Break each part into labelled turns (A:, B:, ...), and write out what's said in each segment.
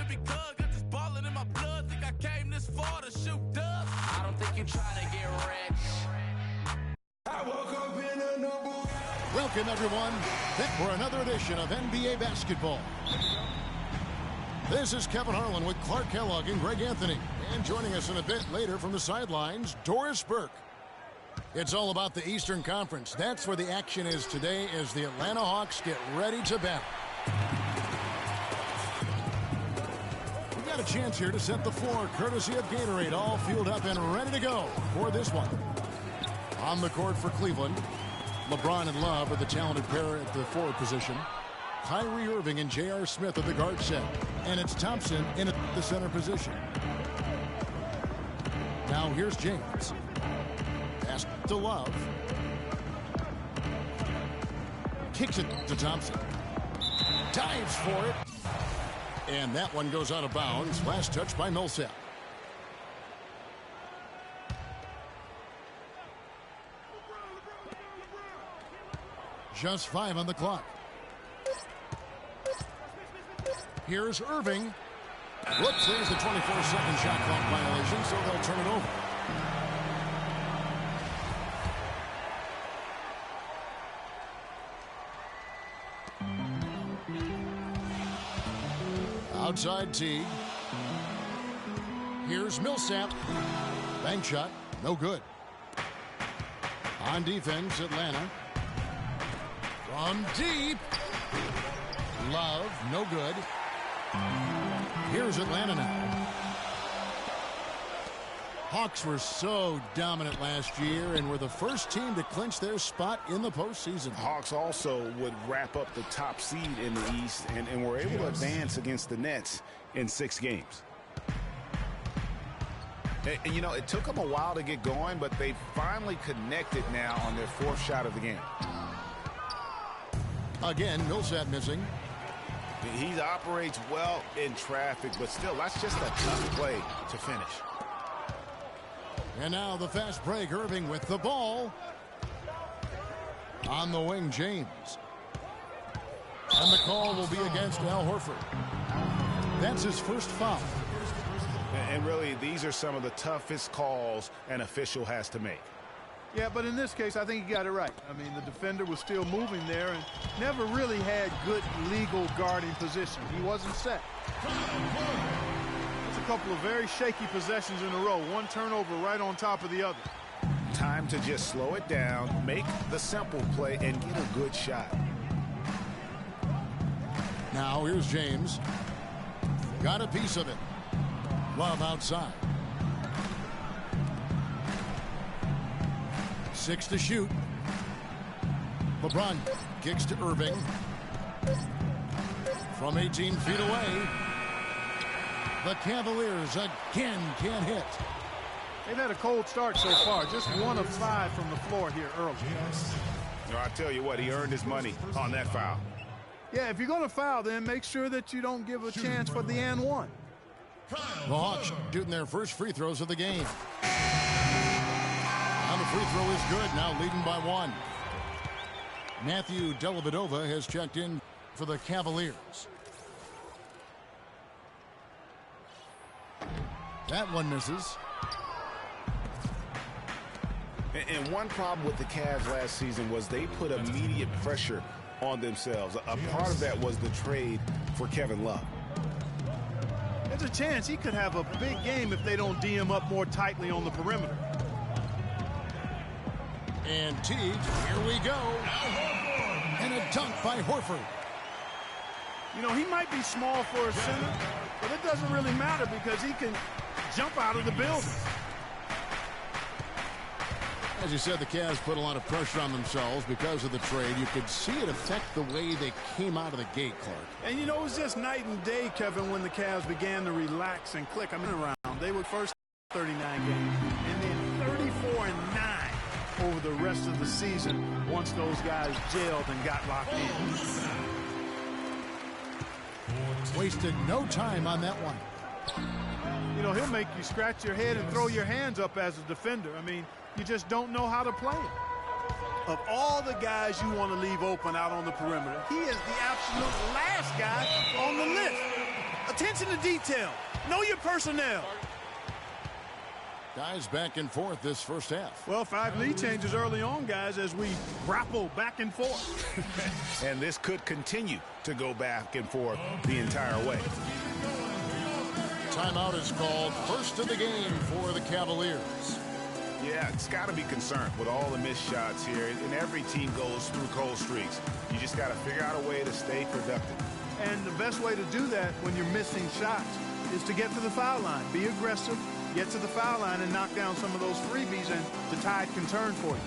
A: it be cuz, got this ballin' in my blood. Think I came this far to shoot dubs. I don't think you try to get rich. I woke up in a new boot.
B: Welcome, everyone, back for another edition of NBA basketball. This is Kevin Harlan with Clark Kellogg and Greg Anthony. And joining us in a bit later from the sidelines, Doris Burke. It's all about the Eastern Conference. That's where the action is today as the Atlanta Hawks get ready to battle. We've got a chance here to set the floor, courtesy of Gatorade, all fueled up and ready to go for this one. On the court for Cleveland, LeBron and Love are the talented pair at the forward position. Kyrie Irving and J.R. Smith at the guard set. And it's Thompson in at the center position. Now here's James. Pass to Love. Kicks it to Thompson. Dives for it. And that one goes out of bounds. Last touch by Millsap. Just 5 on the clock. Here's Irving. Whoops, there's the 24-second shot clock violation, so they'll turn it over. Outside Teague. Here's Millsap. Bank shot, no good. On defense, Atlanta. From deep. Love, no good. Here's Atlanta now. Hawks were so dominant last year and were the first team to clinch their spot in the postseason.
C: Hawks also would wrap up the top seed in the East and were able to advance against the Nets in 6 games. And, you know, it took them a while to get going, but they finally connected now on their 4th shot of the game.
B: Again, Millsap missing.
C: He operates well in traffic, but still, that's just a tough play to finish.
B: And now the fast break, Irving with the ball. On the wing, James. And the call will be against Al Horford. That's his first foul.
C: And really, these are some of the toughest calls an official has to make.
D: Yeah, but in this case, I think he got it right. I mean, the defender was still moving there and never really had good legal guarding position. He wasn't set. It's a couple of very shaky possessions in a row. One turnover right on top of the other.
C: Time to just slow it down, make the simple play, and get a good shot.
B: Now here's James. Got a piece of it. Love outside. 6 to shoot. LeBron kicks to Irving. From 18 feet away. The Cavaliers again can't hit.
D: They've had a cold start so far. Just 1 of 5 from the floor here early.
C: No, I tell you what, he earned his money on that foul.
D: Yeah, if you're going to foul, then make sure that you don't give a chance for the and one.
B: The Hawks shooting their first free throws of the game. And the free throw is good, now leading by 1. Matthew Dellavedova has checked in for the Cavaliers. That one misses.
C: And one problem with the Cavs last season was they put immediate pressure on themselves. A part of that was the trade for Kevin Love.
D: There's a chance he could have a big game if they don't D him up more tightly on the perimeter.
B: And Teague, here we go. And a dunk by Horford.
D: You know, he might be small for a center, but it doesn't really matter because he can jump out of the building.
B: As you said, the Cavs put a lot of pressure on themselves because of the trade. You could see it affect the way they came out of the gate, Clark.
D: And, you know, it was just night and day, Kevin, when the Cavs began to relax and click. I mean, around. They were first 39 games and then 34-9 over the rest of the season once those guys gelled and got locked in.
B: Wasted no time on that one.
D: You know, he'll make you scratch your head and throw your hands up as a defender. I mean, you just don't know how to play it. Of all the guys you want to leave open out on the perimeter, he is the absolute last guy on the list. A Attention to detail. Know your personnel.
B: Guys back and forth this first half.
D: Well, 5 lead changes early on, guys, as we grapple back and forth.
C: And this could continue to go back and forth the entire way.
B: Timeout is called. First of the game for the Cavaliers.
C: Yeah, it's got to be concerned with all the missed shots here. And every team goes through cold streaks. You just got to figure out a way to stay productive.
D: And the best way to do that when you're missing shots is to get to the foul line. Be aggressive, get to the foul line, and knock down some of those freebies, and the tide can turn for you.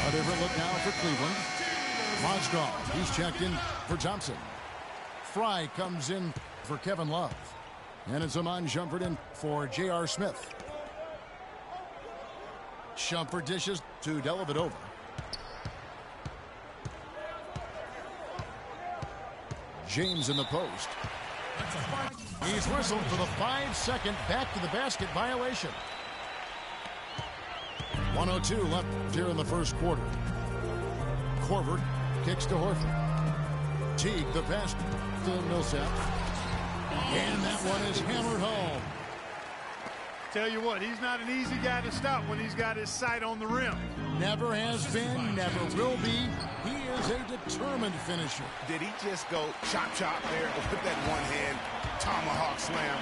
B: A different look now for Cleveland. Mozgov, he's checked in for Thompson. Fry comes in for Kevin Love. And it's Amon Shumpert in for J.R. Smith. Shumpert dishes to Dellavedova. James in the post. He's whistled for the 5-second back to the basket violation. 1:02 left here in the first quarter. Korver kicks to Horford. Teague the pass to Millsap. And that one is hammered home.
D: Tell you what, he's not an easy guy to stop when he's got his sight on the rim.
B: Never has been, never will be. He is a determined finisher.
C: Did he just go chop there with that one-hand tomahawk slam?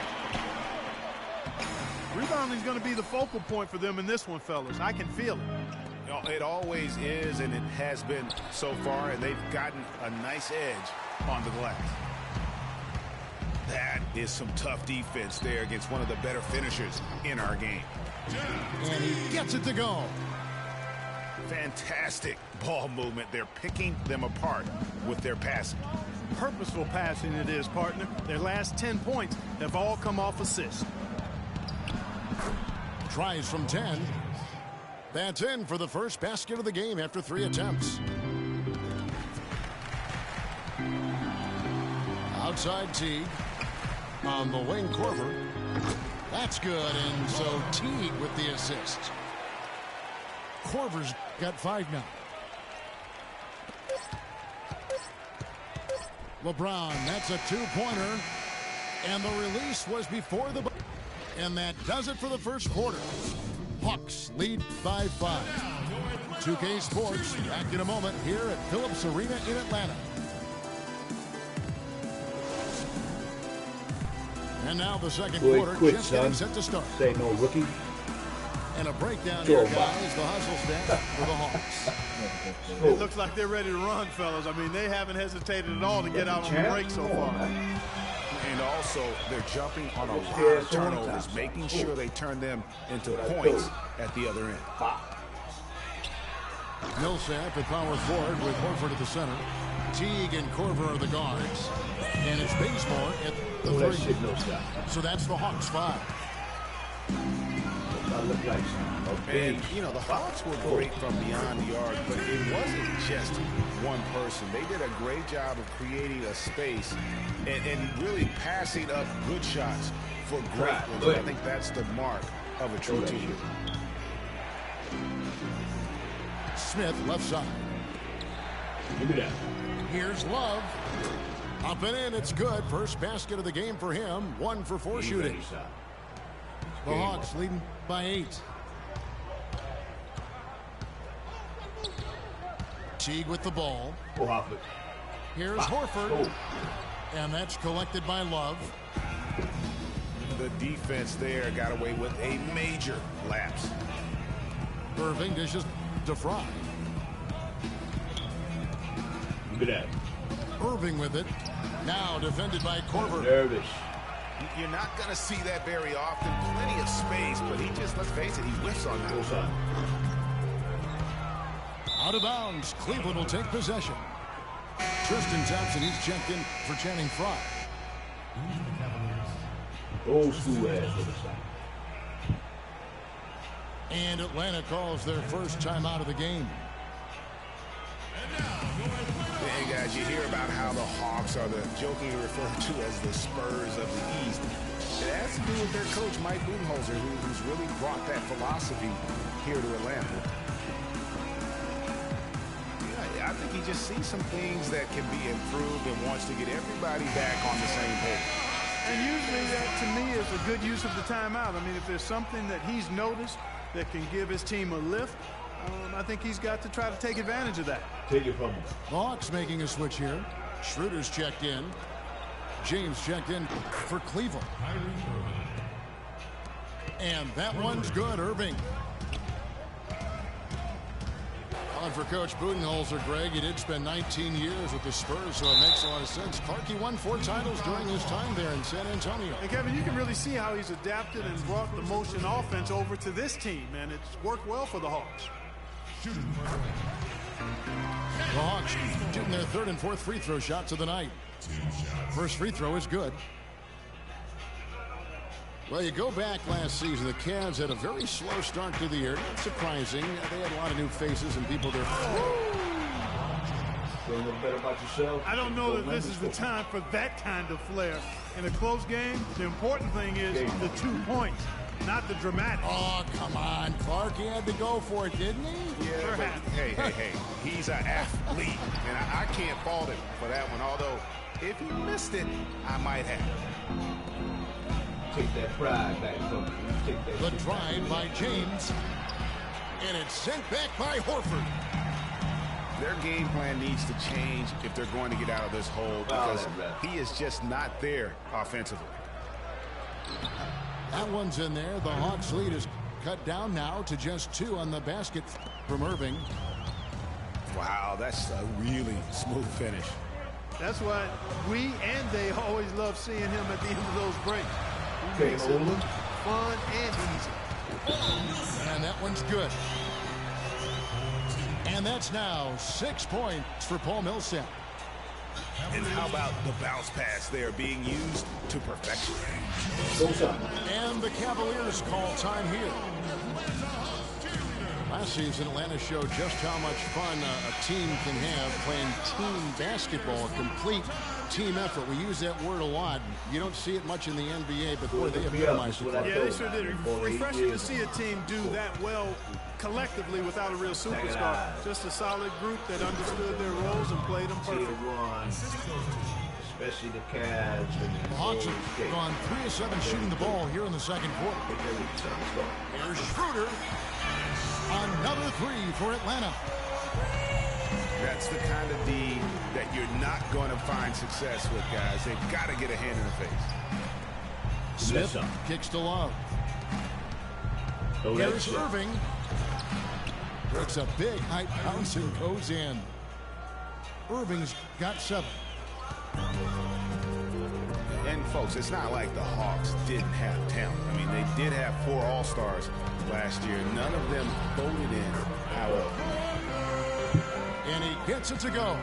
D: Rebounding is going to be the focal point for them in this one, fellas. I can feel it.
C: It always is, and it has been so far, and they've gotten a nice edge on the glass. That is some tough defense there against one of the better finishers in our game.
B: And he gets it to go.
C: Fantastic ball movement. They're picking them apart with their passing.
D: Purposeful passing it is, partner. Their last 10 points have all come off assists.
B: Tries from 10. That's in for the first basket of the game after 3 attempts. Outside Teague. On the wing, Korver. That's good, and so Teague with the assist. Korver's got 5 now. LeBron, that's a 2-pointer. And the release was before the... And that does it for the first quarter. Hawks lead by 5. 2K Sports back in a moment here at Phillips Arena in Atlanta. And now the second quarter just getting set to start.
E: Say no rookie.
B: And a breakdown here, guys. The hustle stats for the Hawks.
D: It looks like they're ready to run, fellas. I mean, they haven't hesitated at all to get out on the break so far.
C: And also, they're jumping on a lot of turnovers, making sure they turn them into points at the other end.
B: Millsap at power forward with Horford at the center. Teague and Korver are the guards. And it's Bazemore at the 3. So that's the Hawks 5.
C: And, you know, the Hawks were great from beyond the arc, but it wasn't just one person. They did a great job of creating a space and really passing up good shots for great ones. I think that's the mark of a true team.
B: Smith left side. Here's Love. Up and in, it's good. First basket of the game for him. 1 for 4 shooting. The Hawks leading by 8. Teague with the ball. Here's Horford. And that's collected by Love.
C: The defense there got away with a major lapse.
B: Irving dishes to Fry. Irving with it. Now defended by Korver.
E: Nervous.
C: You're not going to see that very often. Plenty of space, but he just, let's face it, he whiffs on that.
B: Out of bounds. Cleveland will take possession. Tristan Thompson, he's checked in for Channing Frye.
E: Old school ass for the side.
B: And Atlanta calls their first time out of the game.
C: Hey guys, you hear about how the Hawks are jokingly referred to as the Spurs of the East. It has to do with their coach, Mike Budenholzer, who's really brought that philosophy here to Atlanta. Yeah, I think he just sees some things that can be improved and wants to get everybody back on the same page.
D: And usually that, to me, is a good use of the timeout. I mean, if there's something that he's noticed that can give his team a lift, I think he's got to try to take advantage of that.
E: Take it from him.
B: Hawks making a switch here. Schroeder's checked in. James checked in for Cleveland. And that one's good, Irving. On for Coach Budenholzer, Greg. He did spend 19 years with the Spurs, so it makes a lot of sense. Clarkie won 4 titles during his time there in San Antonio.
D: And Kevin, you can really see how he's adapted and brought the motion offense over to this team, and it's worked well for the Hawks.
B: The Hawks shooting their 3rd and 4th free throw shots of the night. First free throw is good. Well, you go back last season, the Cavs had a very slow start to the year. Not surprising. They had a lot of new faces and people there.
E: Feel a little better about yourself.
D: I don't know that this is the time for that kind of flair. In a close game, the important thing is the 2 points, not the dramatic.
B: Oh, come on. Clark, he had to go for it, didn't he?
C: Yeah, but hey. He's an athlete, and I can't fault him for that one. Although, if he missed it, I might have.
E: Take that pride back from you.
B: The drive by James, and it's sent back by Horford.
C: Their game plan needs to change if they're going to get out of this hole because he is just not there offensively.
B: That one's in there. The Hawks lead is cut down now to just 2 on the basket from Irving.
C: Wow, that's a really smooth finish.
D: That's why we and they always love seeing him at the end of those breaks.
E: Okay,
D: Makes it fun and easy.
B: And that one's good. And that's now 6 points for Paul Millsap.
C: And how about the bounce pass there being used to perfection?
B: And the Cavaliers call time here. Last season, Atlanta showed just how much fun a team can have playing team basketball, a complete team effort. We use that word a lot. You don't see it much in the NBA, but boy, they epitomized it.
D: Yeah, they sure did. Refreshing to see a team do that well collectively without a real superstar. Just a solid group that understood their roles and played them perfect.
E: Especially the Cavs.
B: The Hawks have gone 3 of 7 shooting the ball here in the second quarter. Here's Schroeder. Another 3 for Atlanta.
C: That's the kind of D that you're not going to find success with, guys. They've got to get a hand in the face.
B: Smith kicks to Love. Here's Irving. It's a big high bounce and goes in. Irving's got 7.
C: And, folks, it's not like the Hawks didn't have talent. I mean, they did have 4 All-Stars last year. None of them voted in, however.
B: And he gets it to go.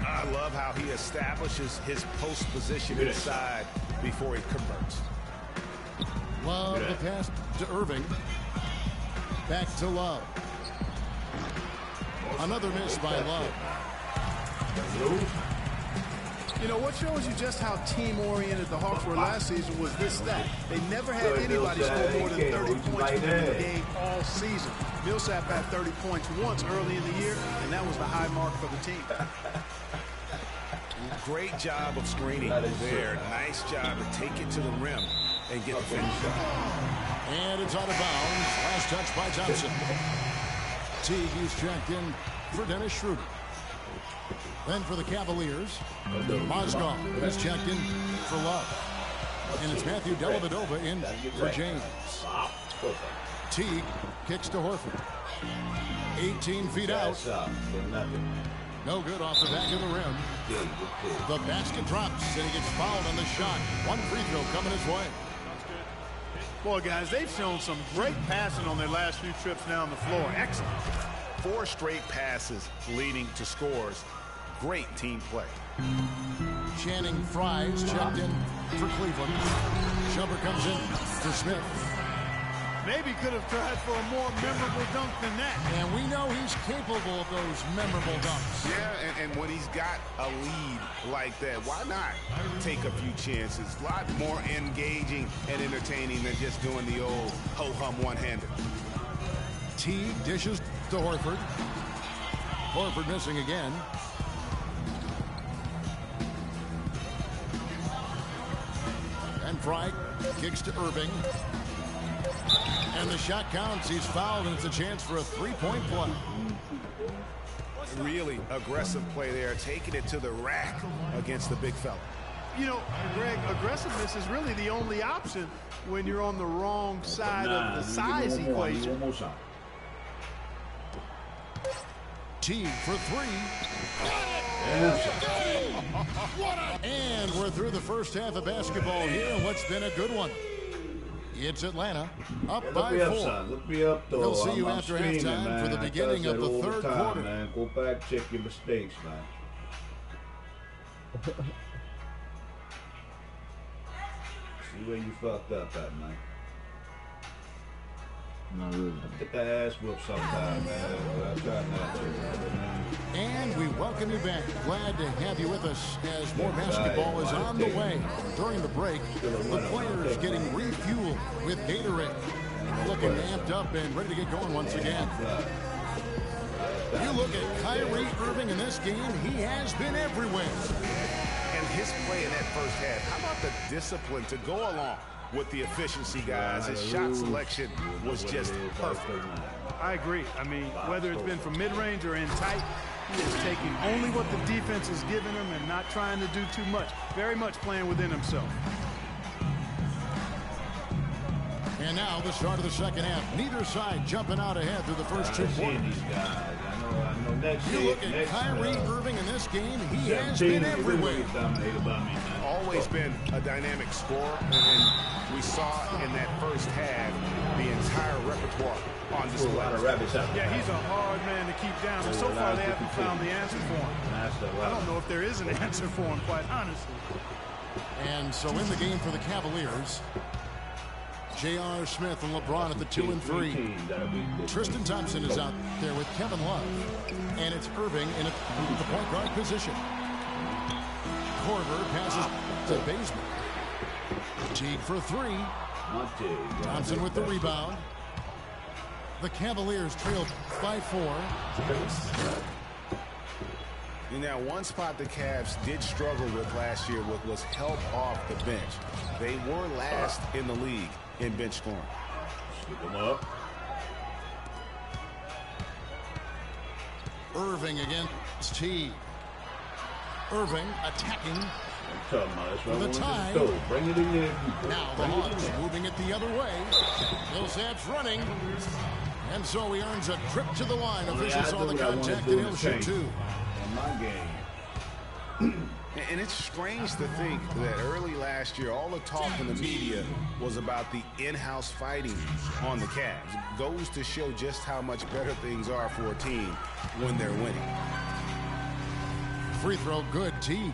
C: I love how he establishes his post position inside before he converts.
B: Love the pass to Irving. Back to Love. Another miss by Love.
D: You know, what shows you just how team-oriented the Hawks were last season was this stat. They never had anybody score more than 30 points in the game all season. Millsap had 30 points once early in the year, and that was the high mark for the team.
C: Great job of screening there. Nice job to take it to the rim and get the finish.
B: And it's out of bounds. Last touch by Johnson. Teague is checked in for Dennis Schroeder. Then for the Cavaliers, Mozgov is checked in for Love. And it's Matthew Dellavedova in for James. Teague kicks to Horford. 18 feet out. No good off the back of the rim. The basket drops, and he gets fouled on the shot. 1 free throw coming his way.
D: Boy, guys, they've shown some great passing on their last few trips down the floor. Excellent.
C: 4 straight passes leading to scores great team play.
B: Channing Fries checked in for Cleveland. Jumper comes in for Smith.
D: Maybe could have tried for a more memorable dunk than that.
B: And we know he's capable of those memorable dunks.
C: Yeah, and when he's got a lead like that, why not take a few chances? A lot more engaging and entertaining than just doing the old ho-hum one-hander.
B: Teague dishes to Horford. Horford missing again. And Fry kicks to Irving. And the shot counts. He's fouled, and it's a chance for a three-point play.
C: Really aggressive play there, taking it to the rack against the big fella.
D: You know, Greg, aggressiveness is really the only option when you're on the wrong side of the size equation.
B: Teague for three. And we're through the first half of basketball here in what's been a good one. It's Atlanta up by 4.
E: Look me up, though.
B: We'll see you after halftime for the beginning of the third quarter.
E: Man. Go back, check your mistakes, man. See where you fucked up at, man.
F: Not really.
E: Get that ass whooped sometime, man. But I try not to, man.
B: And we welcome you back. Glad to have you with us as more basketball is on the way. During the break, the players getting refueled with Gatorade. Looking amped up and ready to get going once again. You look at Kyrie Irving in this game, he has been everywhere.
C: And his play in that first half, how about the discipline to go along with the efficiency, guys? His shot selection was just perfect.
D: I agree. I mean, whether it's been from mid-range or in tight, he is taking only what the defense is giving him and not trying to do too much. Very much playing within himself.
B: And now the start of the second half. Neither side jumping out ahead through the first 2 quarters. You look at Kyrie Irving in this game, he has been everywhere.
C: Always been a dynamic scorer, and we saw in that first half the entire repertoire on display.
D: Yeah, he's a hard man to keep down, and so far they haven't found the answer for him. I don't know if there is an answer for him, quite honestly.
B: And so in the game for the Cavaliers, J.R. Smith and LeBron at the 2 and 3. Tristan Thompson is out there with Kevin Love. And it's Irving in the point guard position. Korver passes to Bazemore. Teague for 3. Thompson with the rebound. The Cavaliers trailed by 4.
C: Now, one spot the Cavs did struggle with last year was help off the bench. They were last in the league in bench scoring.
E: Scoop them up.
B: Irving against Teague. Irving attacking for the tie.
E: Bring it in.
B: Now the Hawks moving it the other way. Millsap's running. And so he earns a trip to the line. Officials saw the contact and he'll shoot 2.
E: My game.
C: And it's strange to think that early last year, all the talk in the media was about the in-house fighting on the Cavs. It goes to show just how much better things are for a team when they're winning.
B: Free throw good, Teague.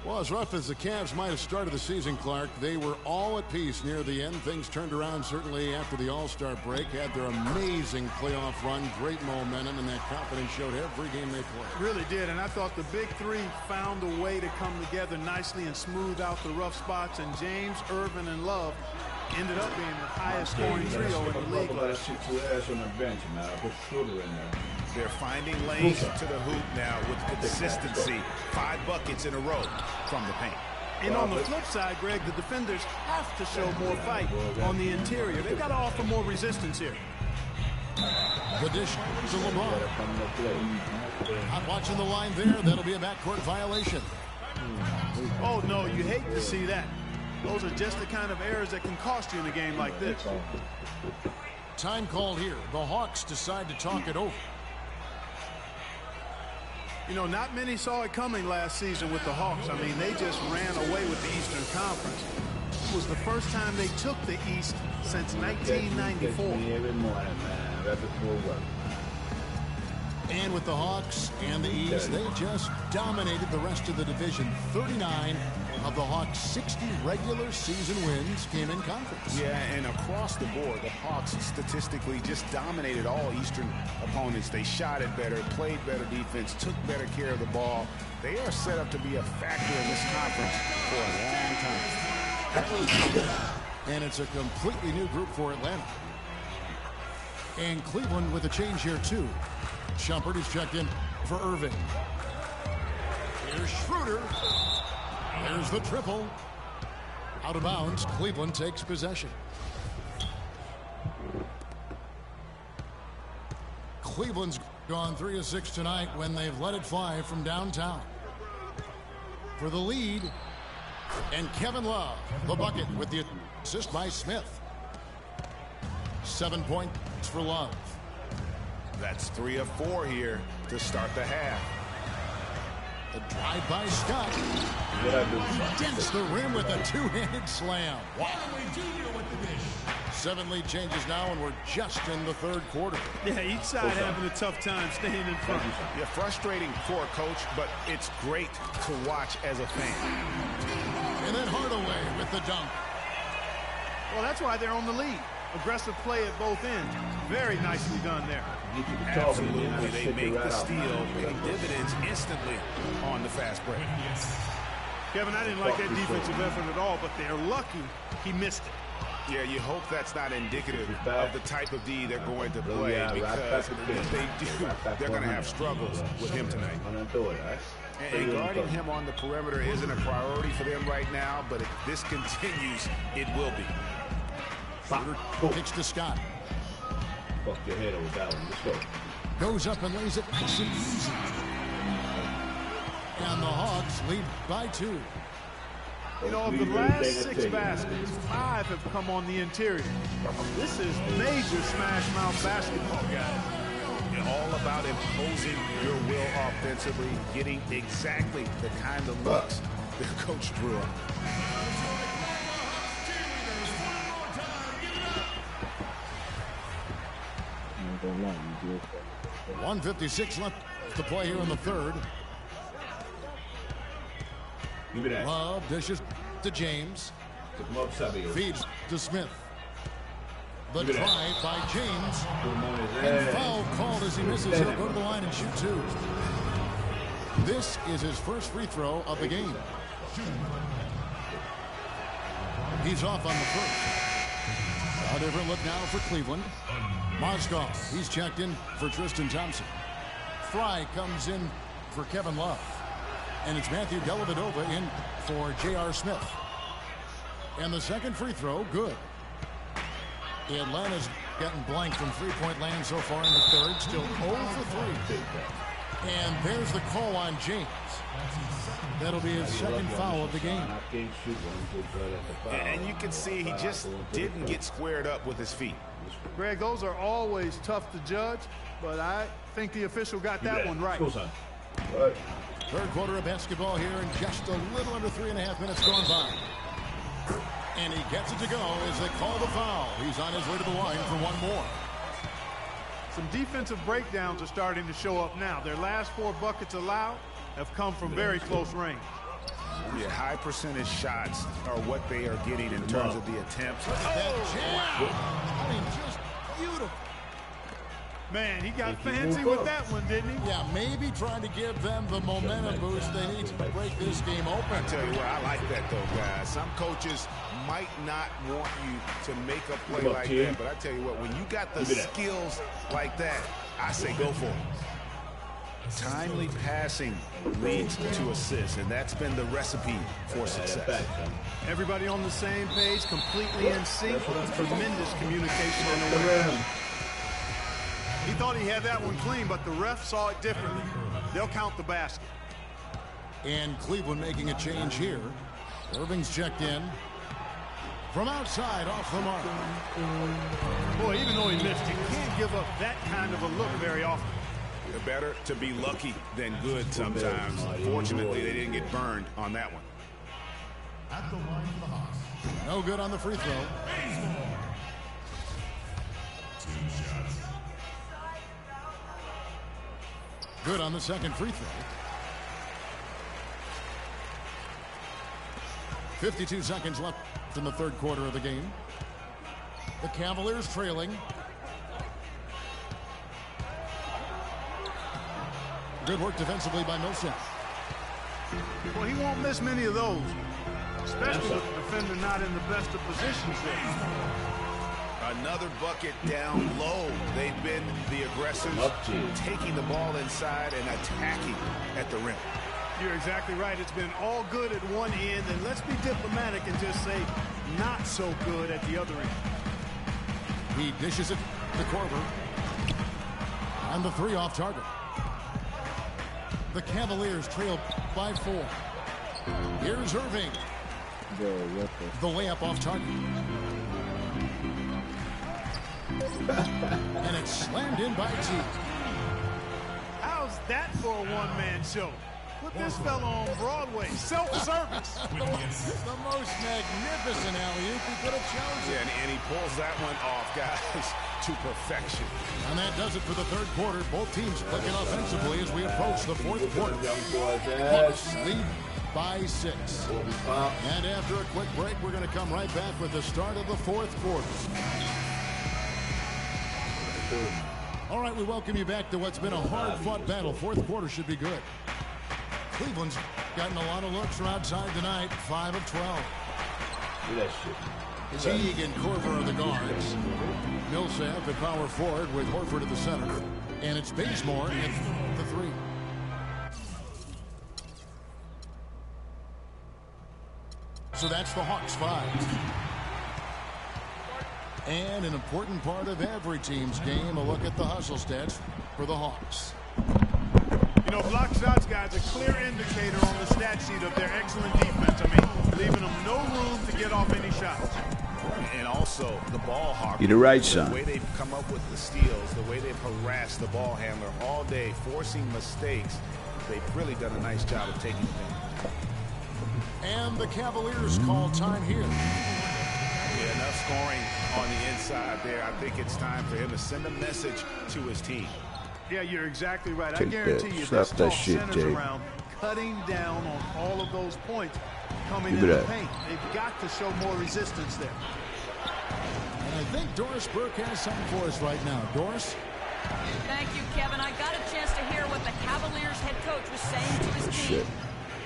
B: Well, as rough as the Cavs might have started the season, Clark, they were all at peace near the end. Things turned around certainly after the All-Star break. Had their amazing playoff run, great momentum, and that confidence showed every game they played.
D: Really did, and I thought the big three found a way to come together nicely and smooth out the rough spots, and James, Irvin, and Love ended up being the highest scoring trio in the league last year.
C: They're finding lanes to the hoop now with consistency. 5 buckets in a row from the paint.
D: And on the flip side, Greg, the defenders have to show more fight on the interior. They've got to offer more resistance here.
B: The dish to LeBron. Not watching the line there. That'll be a backcourt violation.
D: Oh, no, you hate to see that. Those are just the kind of errors that can cost you in a game like this.
B: Time called here. The Hawks decide to talk it over.
D: You know, not many saw it coming last season with the Hawks. I mean, they just ran away with the Eastern Conference. It was the first time they took the East since 1994.
B: And with the Hawks and the East, they just dominated the rest of the division. 39 of the Hawks' 60 regular season wins came in conference.
C: Yeah, and across the board, the Hawks statistically just dominated all Eastern opponents. They shot it better, played better defense, took better care of the ball. They are set up to be a factor in this conference for a long time.
B: And it's a completely new group for Atlanta. And Cleveland with a change here, too. Shumpert is checked in for Irving. Here's Schroeder. There's the triple. Out of bounds, Cleveland takes possession. Cleveland's gone 3 of 6 tonight when they've let it fly from downtown. For the lead, and Kevin Love, the bucket with the assist by Smith. 7 points for Love.
C: That's 3 of 4 here to start the half.
B: The drive by Scott. He dents the rim with a two-handed slam. Wow. 7 lead changes now, and we're just in the third quarter.
D: Yeah, each side having a tough time staying in front.
C: Yeah, frustrating for a coach, but it's great to watch as a fan.
B: And then Hardaway with the dunk.
D: Well, that's why they're on the lead. Aggressive play at both ends. Very nicely done there.
C: Absolutely, they make the steal, pay dividends instantly on the fast break.
D: Kevin, I didn't like that defensive effort at all, but they're lucky he missed it.
C: Yeah, you hope that's not indicative of the type of D they're going to play, because if they do, they're going to have struggles with him tonight. And guarding him on the perimeter isn't a priority for them right now, but if this continues, it will be.
B: Kicks to Scott.
E: Fuck your head over that one. Let's go.
B: Goes up and lays it nice and easy. And the Hawks lead by 2.
D: You know, of the last 6 baskets, 5 have come on the interior. This is major smash mouth basketball, guys.
C: All about imposing your will offensively, getting exactly the kind of looks the coach drew up.
B: .156 left to play here in the third. Love dishes to James. Feeds to Smith. The drive by James. And foul called as he misses. He'll go to the line and shoot 2. This is his first free throw of the game. He's off on the first. A different look now for Cleveland. Mozgov, he's checked in for Tristan Thompson. Fry comes in for Kevin Love. And it's Matthew Dellavedova in for J.R. Smith. And the second free throw, good. Atlanta's getting blank from three-point land so far in the third. Still 0 for 3. And there's the call on James. That'll be his second foul of the game.
C: And you can see he just didn't get squared up with his feet.
D: Greg, those are always tough to judge, but I think the official got that one right.
B: Third quarter of basketball here, and just a little under 3.5 minutes gone by. And he gets it to go as they call the foul. He's on his way to the line for one more.
D: Some defensive breakdowns are starting to show up now. Their last 4 buckets allowed have come from very close range.
C: Yeah, high percentage shots are what they are getting in terms of the attempts.
B: That jam! I mean, just beautiful.
D: Man, he got fancy with that one, didn't he?
B: Yeah, maybe trying to give them the momentum boost they need to break this game open.
C: I tell you what, I like that though, guys. Some coaches might not want you to make a play like that, but I tell you what, when you got the skills like that, I say go for it. Timely passing leads to assists, and that's been the recipe for success.
D: Everybody on the same page, completely in sync. Tremendous communication on the way. He thought he had that one clean, but the ref saw it differently. They'll count the basket.
B: And Cleveland making a change here. Irving's checked in. From outside, off the mark.
D: Boy, even though he missed, you can't give up that kind of a look very often.
C: Better to be lucky than good sometimes. Fortunately, they didn't get burned on that one.
B: At the line for the Hawks. No good on the free throw.
A: 2 shots.
B: Good on the second free throw. 52 seconds left in the third quarter of the game. The Cavaliers trailing. Good work defensively by Millsap.
D: Well, he won't miss many of those, especially with the defender not in the best of positions there.
C: Another bucket down low. They've been the aggressors, taking the ball inside and attacking at the rim.
D: You're exactly right. It's been all good at one end, and let's be diplomatic and just say not so good at the other end.
B: He dishes it to Korver. And the three off target. The Cavaliers trail by 4. Here's Irving. The layup off target. And it's slammed in by T.
D: How's that for a one-man show? Put this fella on Broadway. Self-service.
B: The most magnificent alley-oop he could have chosen.
C: Yeah, and he pulls that one off, guys, to perfection.
B: And that does it for the third quarter. Both teams clicking offensively as we approach the fourth quarter. Bucks lead by 6. And after a quick break, we're going to come right back with the start of the fourth quarter. All right, we welcome you back to what's been a hard-fought battle. Fourth quarter should be good. Cleveland's gotten a lot of looks from outside tonight, 5 of 12. Teague and Korver are the guards. Millsap at power forward with Horford at the center. And it's Bazemore at the 3. So that's the Hawks 5. And an important part of every team's game, a look at the hustle stats for the Hawks.
D: You know, block shots, guys, a clear indicator on the stat sheet of their excellent defense. I mean, leaving them no room to get off any shots.
C: And also the ball hawk.
F: You're right, son.
C: The way they've come up with the steals, the way they've harassed the ball handler all day, forcing mistakes. They've really done a nice job of taking them.
B: And the Cavaliers call time here.
C: Yeah, enough scoring on the inside there. I think it's time for him to send a message to his team.
D: Yeah, you're exactly right.
F: Take
D: I guarantee you
F: slap
D: this
F: that
D: talk
F: shit,
D: centers
F: Jay.
D: around cutting down on all of those points coming
F: Give
D: in
F: me
D: the
F: that.
D: paint. They've got to show more resistance there.
B: And I think Doris Burke has something for us right now. Doris?
G: Thank you, Kevin. I got a chance to hear what the Cavaliers head coach was saying to his team.
F: Shit.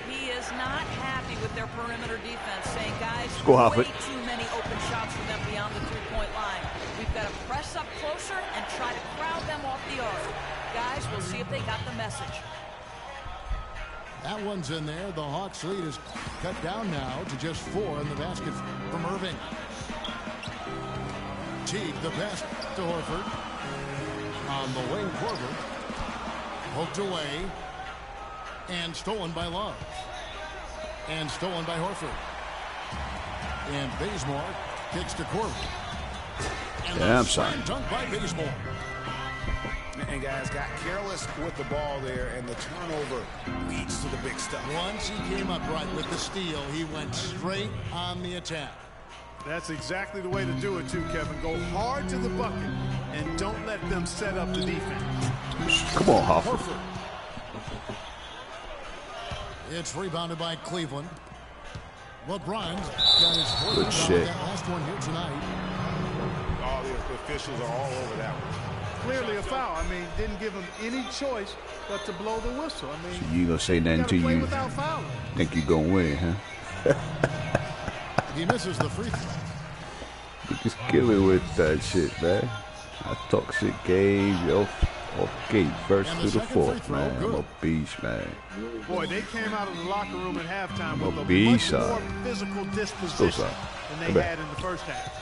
G: He is not happy with their perimeter defense, saying, guys,
F: go,
G: way
F: Hofford.
G: too many open shots for them beyond the three-point line. We've got to press up closer and try to crowd them off the arc. Guys, we'll see if they got the message.
B: That one's in there. The Hawks lead is cut down now to just 4 in the basket from Irving. Teague, the pass to Horford. On the way, Korver. Poked away. And stolen by Love. And stolen by Horford. And Bazemore kicks to Korver. And
F: Damn,
B: the
F: son.
B: slam dunk by Bazemore.
C: And guys got careless with the ball there, and the turnover leads to the big stuff.
B: Once he came up right with the steal, he went straight on the attack.
D: That's exactly the way to do it, too, Kevin. Go hard to the bucket and don't let them set up the defense.
F: Come on, Hofford.
B: Horford. It's rebounded by Cleveland. LeBron's got his fourth
F: Good
B: rebound.
F: shit.
B: That last one here tonight.
C: All the officials are all over that one.
D: Clearly a foul. I mean, didn't give him any choice but to blow the whistle. I mean,
F: You ain't gonna say nothing
D: gotta
F: till
D: play
F: you
D: without fouling.
F: think you're gonna win, huh?
B: He misses the free throw.
F: You just kill me with that shit, man. I talk shit game, off gate, first
B: And
F: through
B: the
F: the
B: second free
F: fourth,
B: throw,
F: man. I'm
B: good.
F: a beast, man.
D: Boy, they came out of the locker room at halftime with a much
F: beast,
D: more
F: son.
D: physical
F: Go,
D: disposition
F: son.
D: than they
F: Come back.
D: had in the first half.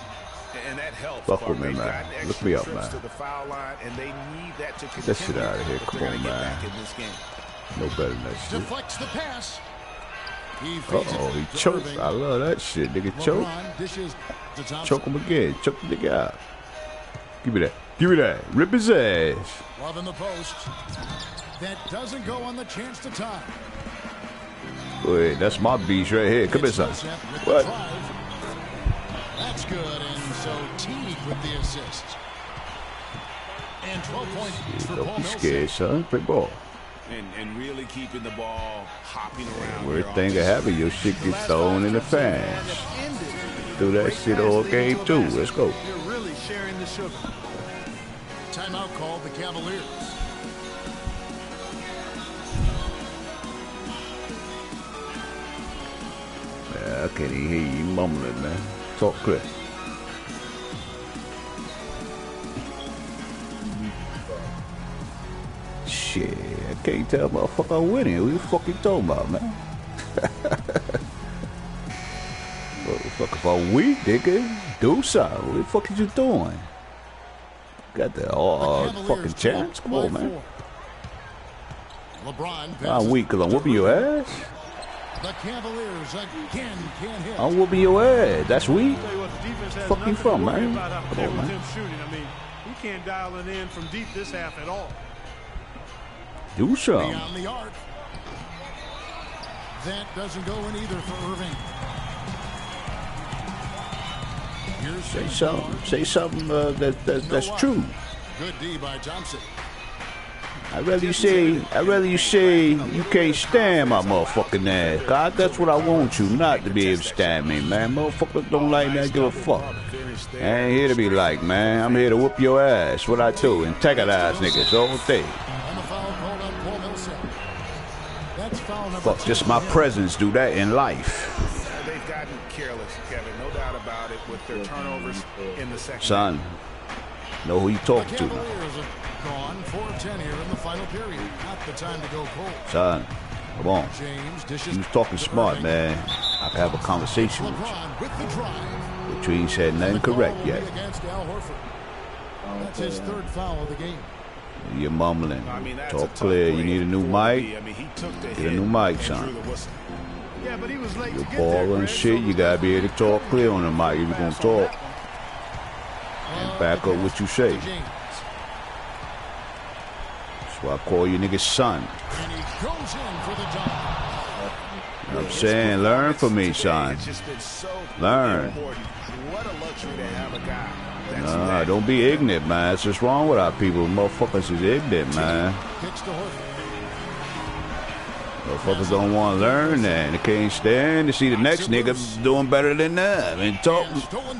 C: And that helps.
F: Fuck with me,
C: They've
F: man.
C: gotten
F: Look me up,
C: extra trips
F: man.
C: to the foul line, and they need that to continue.
F: Get that shit out of here.
C: if
F: Come
C: they're
F: on,
C: gonna get
F: man.
C: back in this game.
F: No better than that shit.
B: Deflects the pass. He feeds
F: Uh-oh,
B: it
F: he
B: to
F: choked.
B: Irving.
F: I love that shit. Nigga choke.
B: LeBron dishes to Thompson.
F: Choke him again. Choke the nigga out. Give me that. Give me that. Rip his ass.
B: Love in the post. That doesn't go on the chance to tie.
F: Go ahead. That's my beast right here. Come here,
B: It's
F: son.
B: Millsap with the
F: What?
B: drive. That's good, and so Teague with the assist. And 12 points for
F: Don't
B: Paul
F: be
B: Millsap.
F: scared, son. Play ball.
C: and really keeping the ball hopping around.
F: Worst thing that happen, your shit gets thrown in the fans. Do that shit all game too. Let's go.
D: You're really sharing the sugar.
B: Timeout called the Cavaliers.
F: Yeah, I can't even hear you mumbling, man. Talk clear. Shit, I can't tell motherfucker I'm winning. What you fucking talking about, man? Motherfucker, if I'm weak, nigga, do something. What the fuck is you doing? Got the fucking chance? Come on, man. I'm weak because I'm whooping your ass?
B: The Cavaliers again can't hit.
F: I'm whooping your ass. That's weak?
D: Fuck
F: you from, man?
D: Come on, man. I mean, he can't dial it in from deep this half at all.
F: Do something.
B: Beyond the arc. That doesn't go in either for Irving.
F: Say something that's true.
B: Good D by Johnson.
F: I'd rather you say you can't stand my motherfucking ass. God, that's what I want you not to be able to stand me, man. Motherfuckers don't like me, I give a fuck. I ain't here to be like, man. I'm here to whoop your ass. What I do? Antagonize niggas all day. Fuck, just my presence do that in life.
C: They've gotten careless, Kevin. No doubt about it with their turnovers in the second.
F: Son, know who you talking to now.
B: Gone 4 of 10 here in the final period. Not the time to go cold.
F: Son, come on. You was talking smart, man. I can have a conversation with you. But you ain't said nothing correct yet.
B: That's his third foul of the game.
F: You're mumbling. Talk clear. You need a new mic? Get a new mic, son. You're ball and shit. You gotta be able to talk clear on the mic if you're gonna talk. And back up what you say. That's why I call you niggas son.
B: And he goes in for the dunk.
F: You know what I'm saying? Learn from me, son. Learn.
C: What a luxury to have a guy.
F: Nah, don't be ignorant, man. That's what's wrong with our people. Motherfuckers is ignorant, man. Motherfuckers don't want to learn that. They can't stand to see the next nigga doing better than them and talk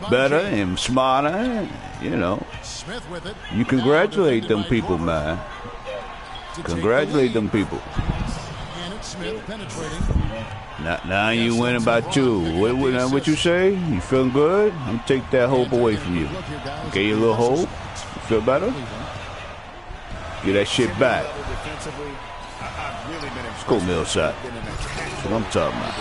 F: better and smarter. You know. You congratulate them people, man. Congratulate them people. Now you winning by 2. What you say? You feeling good? I'm gonna take that hope away from you. Get you a little hope. You feel better? Get that shit back. Let's go, Millside. That's what I'm talking about.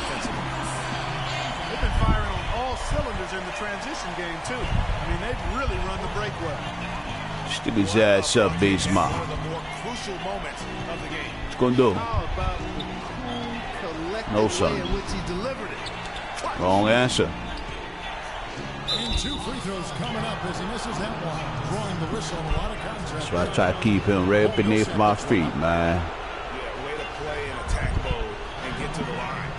D: They've been firing on all cylinders in the transition game, too. I mean, they've really run the break well.
F: Stick his ass up, Bismarck. What's gonna do? No, son. Wrong answer.
B: And 2 free throws coming up as he misses that one. Drawing the whistle on a lot of contracts.
F: That's why I try to keep him right beneath my feet, man.
C: Way to play in attack mode and get to the line.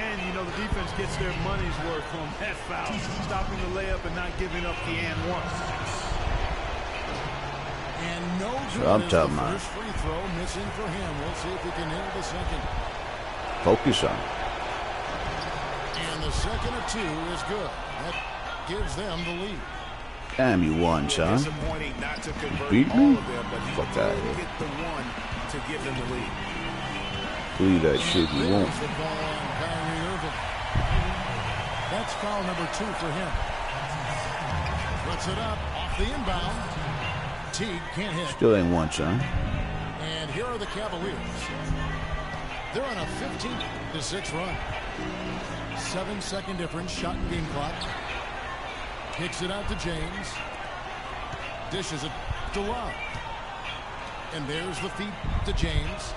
D: And, you know, the defense gets their money's worth on that foul. Stopping the layup and not giving up the and one.
B: And no good.
F: I'm talking about.
B: First free throw missing for him. We'll see if he can nail the second.
F: Focus on.
B: And the second of 2 is good. That gives them the lead.
F: Damn, you won, son. You beat me? Fuck that. Believe that shit you won't.
B: That's foul number 2 for him. Puts it up off the inbound. Teague can't hit.
F: Still ain't one, son.
B: And here are the Cavaliers. They're on a 15-6 run. 7-second difference, shot and game clock. Kicks it out to James. Dishes it to Love. And there's the feed to James.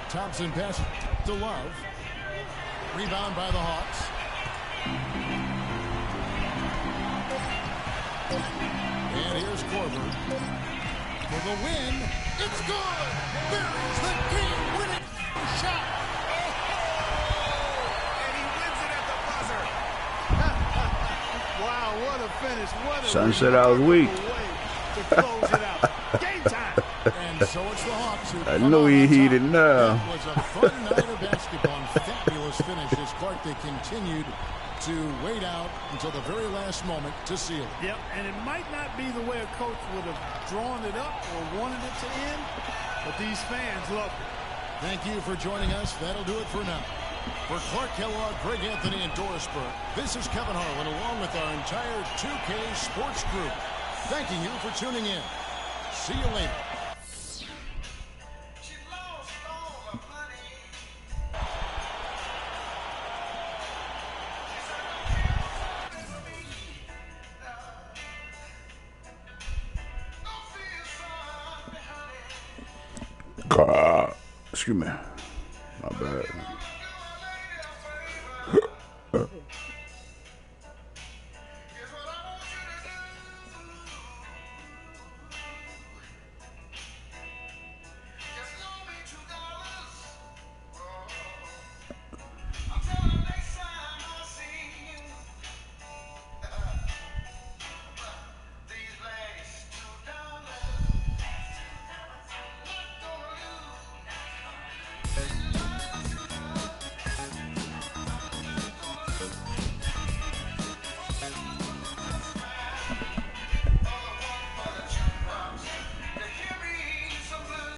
B: Thompson passes to Love. Rebound by the Hawks. And here's Korver for the win. It's good. There is the game-winning shot.
C: And he wins it at the buzzer.
D: Wow, what a finish. What a
F: Son said I was weak.
D: to close it out. Game time.
B: And so it's it's the Hawks who
F: I know he heated now.
B: It was a fun night of basketball and fabulous finish as Clark, they continued to wait out until the very last moment to seal it.
D: Yep, and it might not be the way a coach would have drawn it up or wanted it to end, but these fans loved it.
B: Thank you for joining us. That'll do it for now. For Clark Kellogg, Greg Anthony, and Doris Burke, this is Kevin Harlan along with our entire 2K Sports group. Thanking you for tuning in. See you later.
F: Excuse me. My bad.